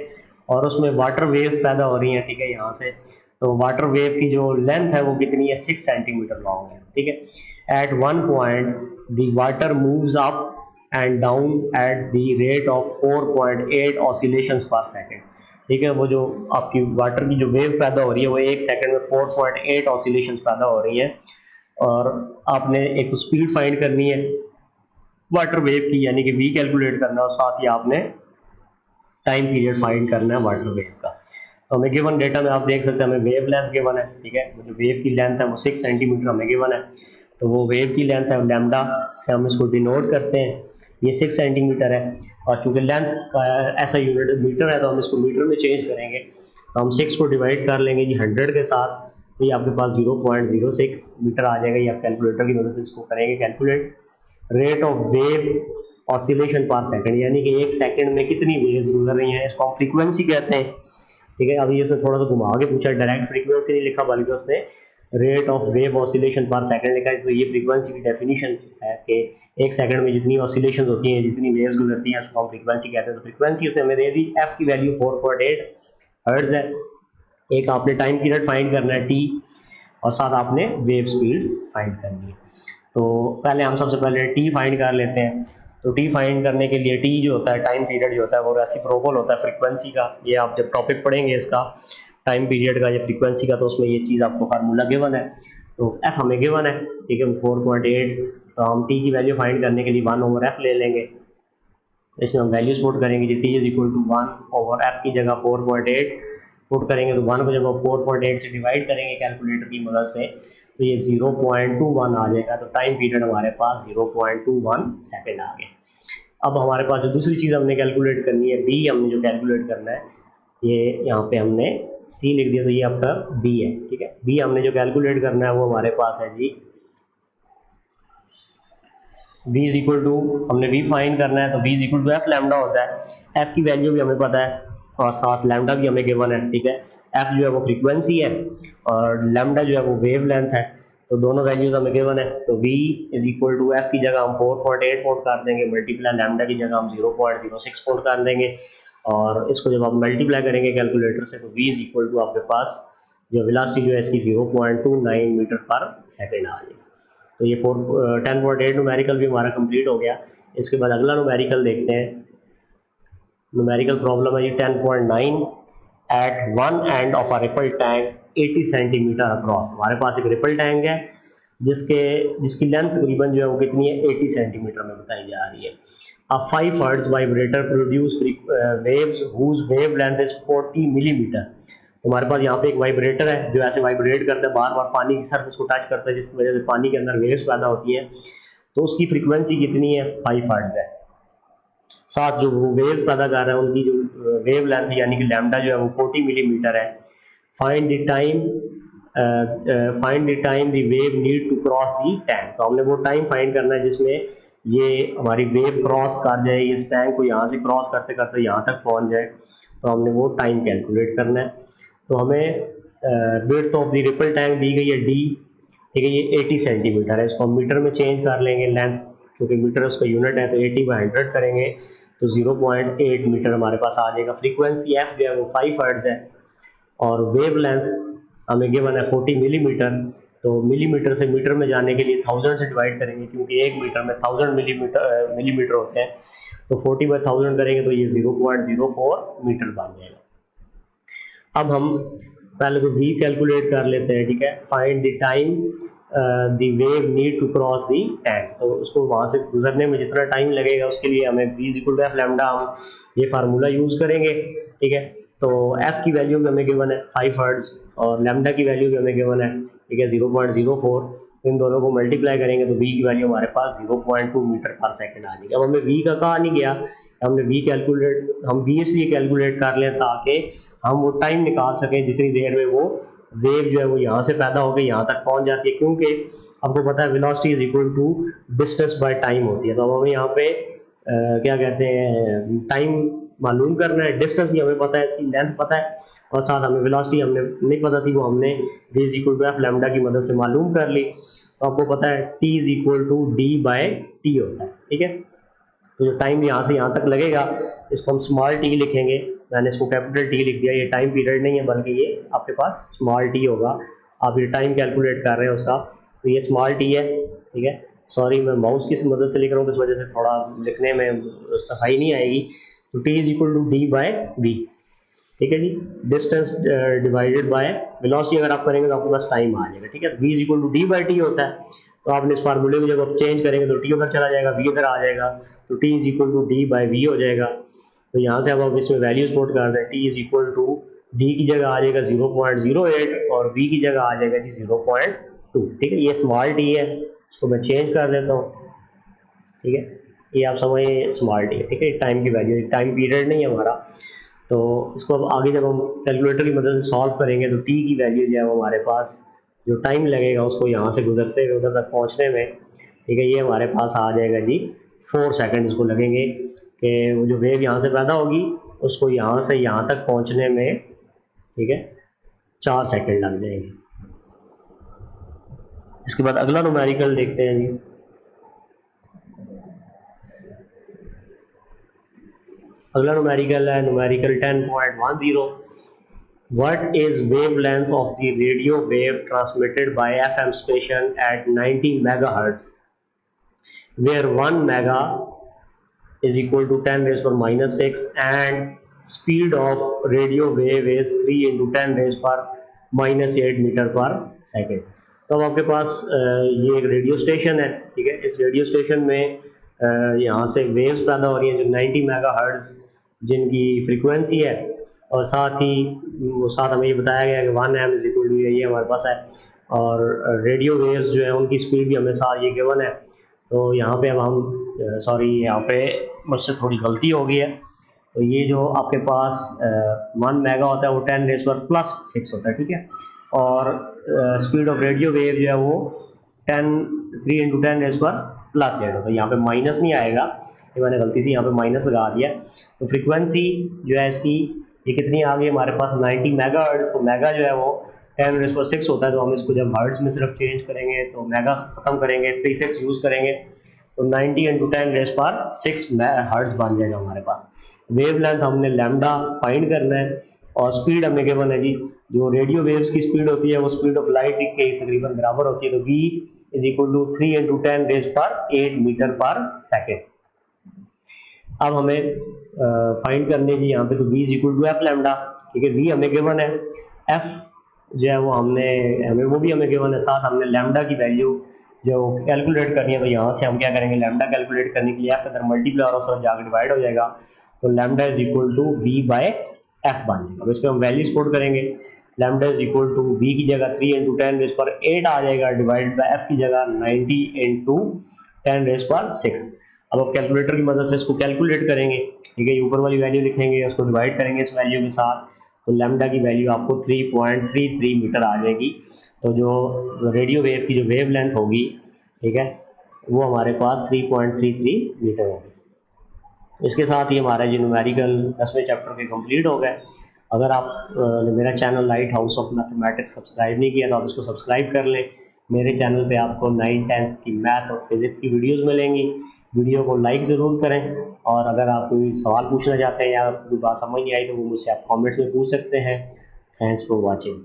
Speaker 1: और उसमें वाटर वेव्स पैदा हो रही हैं, ठीक है, यहाँ से। तो वाटर वेव की जो लेंथ है वो कितनी है, 6 सेंटीमीटर लॉन्ग है, ठीक है। At one point the water moves up and down at the rate of 4.8 oscillations per second, ठीक है। वो जो आपकी वाटर की जो वेव पैदा हो रही है वो एक सेकेंड में 4.8 ऑसिलेशंस पैदा हो रही है, और आपने एक तो स्पीड फाइंड करनी है वाटर वेव की, यानी कि v कैलकुलेट करना, और साथ ही आपने टाइम पीरियड फाइंड करना है वाटर वेव का। तो हमें गिवन डेटा में आप देख सकते हैं हमें वेव लेंथ गिवन है, ठीक है, जो वेव की लेंथ है वो 6 सेंटीमीटर हमें गिवन है। तो वो वेव की लेंथ है लैम्डा से हम इसको डिनोट करते हैं, ये 6 सेंटीमीटर है, और चूंकि लेंथ का ऐसा यूनिट मीटर है तो हम इसको मीटर में चेंज करेंगे। तो हम 6 को डिवाइड कर लेंगे जी 100 के साथ, तो ये आपके पास 0.06 मीटर आ जाएगा। ये आप कैलकुलेटर की मदद से इसको करेंगे calculate. Rate of wave oscillation पर सेकंड, यानी कि एक सेकंड में कितनी वेव्स गुजर रही हैं, इसको हम फ्रीक्वेंसी कहते हैं, ठीक है। अभी इसने थोड़ा सा घुमा के पूछा, डायरेक्ट फ्रीक्वेंसी नहीं लिखा बल्कि उसने रेट ऑफ वेव ऑसिलेशन पर सेकंड लिखा है। तो ये फ्रीक्वेंसी की डेफिनेशन है कि एक सेकंड में जितनी ऑसिलेशन होती हैं, जितनी वेव्स गुजरती हैं, उसको हम फ्रीक्वेंसी कहते हैं। तो फ्रीक्वेंसी उसने हमें दे दी, एफ की वैल्यू 4.8 हर्ट्ज है। एक आपने टाइम पीरियड फाइंड करना है टी, और साथ आपने वेव स्पीड फाइंड करनी है। तो पहले हम सबसे पहले टी फाइंड कर लेते हैं। तो टी फाइंड करने के लिए टी जो होता है, टाइम पीरियड जो होता है वो रेसिप्रोकल होता है फ्रीक्वेंसी का। ये आप जब टॉपिक पढ़ेंगे इसका टाइम पीरियड का या फ्रीक्वेंसी का, तो उसमें ये चीज़ आपको फार्मूला गिवन है। तो एफ हमें गिवन है, ठीक है, 4.8। तो हम टी की वैल्यू फाइंड करने के लिए 1/f ले लेंगे। इसमें हम वैल्यूज पुट करेंगे जी, T is equal to 1/f की जगह 4.8 पुट करेंगे, तो 1 को जब हम 4.8 से डिवाइड करेंगे कैलकुलेटर की मदद से, तो ये 0.21 आ जाएगा। तो टाइम पीरियड हमारे पास 0.21 सेकेंड आ गया। अब हमारे पास जो दूसरी चीज़ हमने कैलकुलेट करनी है, बी हमने जो कैलकुलेट करना है, ये यहाँ पे हमने सी लिख दिया, तो ये आपका बी है, ठीक है। बी हमने जो कैलकुलेट करना है वो हमारे पास है जी v इज इक्वल टू, हमने v फाइंड करना है तो v is equal to f lambda होता है। f की वैल्यू भी हमें पता है और साथ लैम्डा भी हमें गिवन है, ठीक है। f जो है वो फ्रीक्वेंसी है और लैम्डा जो है वो वेव लेंथ है, तो दोनों वैल्यूज हमें गिवन है। तो v is equal to f की जगह हम 4.8 पुट कर देंगे, मल्टीप्लाई लैम्डा की जगह हम 0.06 पुट कर देंगे, और इसको जब आप मल्टीप्लाई करेंगे कैलकुलेटर से, तो v इज इक्वल टू आपके पास जो वेलोसिटी जो है इसकी 0.29 मीटर पर सेकेंड आ जाएगी। तो ये 10.8 न्यूमेरिकल भी हमारा कंप्लीट हो गया। इसके बाद अगला न्यूमेरिकल देखते हैं। न्यूमेरिकल प्रॉब्लम है ये 10.9 at one end of a ripple tank 80 centimetre across. हमारे पास एक रिपल टैंक है जिसकी लेंथ तकरीबन जो है वो कितनी है, 80 सेंटीमीटर में बताई जा रही है। अब 5 hertz vibrator produce waves whose wave length is 40 millimetre. हमारे पास यहाँ पे एक वाइब्रेटर है जो ऐसे वाइब्रेट करता है, बार बार पानी की सरफेस को टच करता है, जिसकी वजह से पानी के अंदर वेव्स पैदा होती हैं। तो उसकी फ्रीक्वेंसी कितनी है, 5 हर्ट्ज है। साथ जो वो वेव्स पैदा कर रहे हैं उनकी जो वेव लेंथ यानी कि लैम्डा जो है वो 40 मिलीमीटर है। Find the time the wave need to cross the tank. तो हमने वो टाइम फाइंड करना है जिसमें ये हमारी वेव क्रॉस कर जाए, इस टैंक को यहाँ से क्रॉस करते करते यहाँ तक पहुँच जाए। तो हमने वो टाइम कैलकुलेट करना है। तो हमें width of the ripple tank दी गई है डी, ठीक है, ये 80 सेंटीमीटर है। इसको हम मीटर में चेंज कर लेंगे, लेंथ क्योंकि मीटर उसका यूनिट है, तो 80/100 करेंगे तो 0.8 मीटर हमारे पास आ जाएगा। फ्रीक्वेंसी एफ जो है वो 5 हर्ट्ज है और वेव लेंथ हमें गिवन है 40 मिलीमीटर। तो मिलीमीटर से मीटर में जाने के लिए 1000 से डिवाइड करेंगे क्योंकि एक मीटर में 1000 मिलीमीटर होते हैं। तो 40/1000 करेंगे तो ये 0.04 मीटर बन जाएगा। अब हम पहले तो v कैलकुलेट कर लेते हैं, ठीक है। Find the time the wave need to cross the tank. तो उसको वहाँ से गुजरने में जितना टाइम लगेगा उसके लिए हमें v is equal to f lambda, हम ये फार्मूला यूज करेंगे, ठीक है। तो f की वैल्यू भी हमें गिवन है 5 हर्ट्ज और लैम्डा की वैल्यू भी हमें गिवन है, ठीक है, 0.04। इन दोनों को मल्टीप्लाई करेंगे तो v की वैल्यू हमारे पास 0.2 मीटर पर सेकेंड आ जाएगी। अब हमें v का कहा नहीं गया, हमने हम v इसलिए कैलकुलेट कर लें ताकि हम वो टाइम निकाल सकें जितनी देर में वो वेव जो है वो यहाँ से पैदा होकर यहाँ तक पहुँच जाती है, क्योंकि आपको पता है velocity is equal to distance by time होती है। तो अब हमें यहाँ पे क्या कहते हैं, टाइम मालूम करना है, डिस्टेंस भी हमें पता है, इसकी लेंथ पता है, और साथ हमें वेलोसिटी हमने नहीं पता थी, वो हमने v is equal to f lambda की मदद से मालूम कर ली। तो आपको पता है t is equal to d/t होता है, ठीक है। तो जो टाइम यहाँ से यहाँ तक लगेगा इसको हम स्मॉल टी लिखेंगे, मैंने इसको कैपिटल टी लिख दिया। ये टाइम पीरियड नहीं है बल्कि ये आपके पास स्मॉल टी होगा। आप ये टाइम कैलकुलेट कर रहे हैं उसका, तो ये स्मॉल टी है, ठीक है। सॉरी मैं माउस की मदद से लिख रहा हूँ, तो इस वजह से थोड़ा लिखने में सफाई नहीं आएगी। तो T is equal to d/v, ठीक है जी। डिस्टेंस डिवाइडेड बाय वेलोसिटी अगर आप करेंगे तो आपके पास टाइम आ जाएगा, ठीक है। v is equal to d/t होता है। तो आपने इस फार्मूले में जब आप चेंज करेंगे तो t उधर चला जाएगा, v इधर आ जाएगा, तो t is equal to d/v हो जाएगा। तो यहाँ से अब हम इसमें वैल्यूज पुट कर दें, t is equal to d की जगह आ जाएगा 0.08 और v की जगह आ जाएगा जी 0.2। ठीक है, ये स्मॉल t है, इसको मैं चेंज कर देता हूँ। ठीक है, ये आप समझिए स्मॉल t है। ठीक है, टाइम की वैल्यू, टाइम पीरियड नहीं है हमारा। तो इसको अब आगे जब हम कैलकुलेटर की मदद से सॉल्व करेंगे तो t की वैल्यू जो है वो हमारे पास, जो टाइम लगेगा उसको यहाँ से गुजरते हुए उधर तक पहुँचने में, ठीक है, ये हमारे पास आ जाएगा जी 4 सेकंड इसको लगेंगे कि वो जो वेव यहाँ से पैदा होगी उसको यहाँ से यहाँ तक पहुँचने में, ठीक है, 4 सेकंड लग जाएंगे। इसके बाद अगला न्यूमेरिकल देखते हैं जी। अगला न्यूमेरिकल है numerical 10.10। What is wavelength of the radio wave transmitted by FM station at 90 megahertz, where 1 mega is equal to 10 raised per minus 6 and speed of radio wave is 3 into 10 raised per minus 8 metre per second. तो अब आपके पास ये एक radio station है। ठीक है, इस radio station में यहाँ से वेव्स पैदा हो रही हैं जो 90 मेगाहर्ट्ज़ जिनकी फ्रीक्वेंसी है, और साथ हमें ये बताया गया है कि 1 m इज इक्वल टू ये हमारे पास है, और रेडियो वेव्स जो है उनकी स्पीड भी हमें साथ ये गिवन है। तो यहाँ पे अब हम सॉरी यहाँ पे मुझसे थोड़ी गलती हो गई है। तो ये जो आपके पास 1 मेगा होता है वो 10 रेज़ पर प्लस 6 होता है। ठीक है, और स्पीड ऑफ रेडियो वेव जो है वो 3 इंटू 10 रेज़ पर प्लस 8 होता है। यहाँ पे माइनस नहीं आएगा, ये मैंने गलती से यहाँ पे माइनस लगा दिया। तो फ्रीक्वेंसी जो है इसकी ये कितनी आ गई हमारे पास 90 मेगाहर्ट्ज़। तो मेगा जो है वो 10 रेज़ पर 6 होता है, तो हम इसको जब हर्ट्ज़ में सिर्फ चेंज करेंगे तो मेगा खत्म करेंगे, प्रीफिक्स यूज़ करेंगे तो 90 इंटू 10 रेज़ पर 6 हर्ट्ज़ बन जाएगा हमारे पास। वेव लेंथ हमने लैम्डा फाइंड करना है, और स्पीड हमें गिवन है जी, जो रेडियो वेव्स की स्पीड होती है वो स्पीड ऑफ लाइट के तकरीबन बराबर होती है। तो v is equal to 3 into 10 raise पर 8 मीटर पर सेकेंड। अब हमें फाइंड करने जी यहाँ पे, तो v is equal to f lambda. ठीक है, v हमें गिवन है, f जो है वो हमें वो भी हमें गिवन है, साथ हमने लैम्डा की वैल्यू जो कैलकुलेट करनी है। तो यहाँ से हम क्या करेंगे, लैम्डा कैलकुलेट करने के लिए एफ अगर मल्टीप्लाई और उस जाकर डिवाइड हो जाएगा तो lambda is equal to v by f बन जाएगा। अब इस पर हम वैल्यूज पुट करेंगे, lambda is equal to v की जगह 3 इंटू 10 रेज़ पर 8 आ जाएगा, डिवाइड बाय एफ की जगह 90 इंटू 10 रेज़ पर 6। अब आप कैलकुलेटर की मदद से इसको कैलकुलेट करेंगे। ठीक है, ऊपर वाली वैल्यू लिखेंगे, उसको डिवाइड करेंगे इस वैल्यू के साथ, तो लैम्डा की वैल्यू आपको 3.33 मीटर आ जाएगी। तो जो रेडियो वेव की जो वेव लेंथ होगी, ठीक है, वो हमारे पास 3.33 मीटर होगी। इसके साथ ही हमारा जो न्यूमेरिकल 10वें चैप्टर के कंप्लीट हो गए। अगर आप मेरा channel light house of mathematics subscribe नहीं किया तो आप इसको सब्सक्राइब कर लें। मेरे चैनल पे आपको 9th 10th की मैथ और फिजिक्स की वीडियोस मिलेंगी। वीडियो को लाइक ज़रूर करें, और अगर आप कोई सवाल पूछना चाहते हैं या कोई बात समझ नहीं आई तो वो मुझसे आप कमेंट्स में पूछ सकते हैं। Thanks for watching.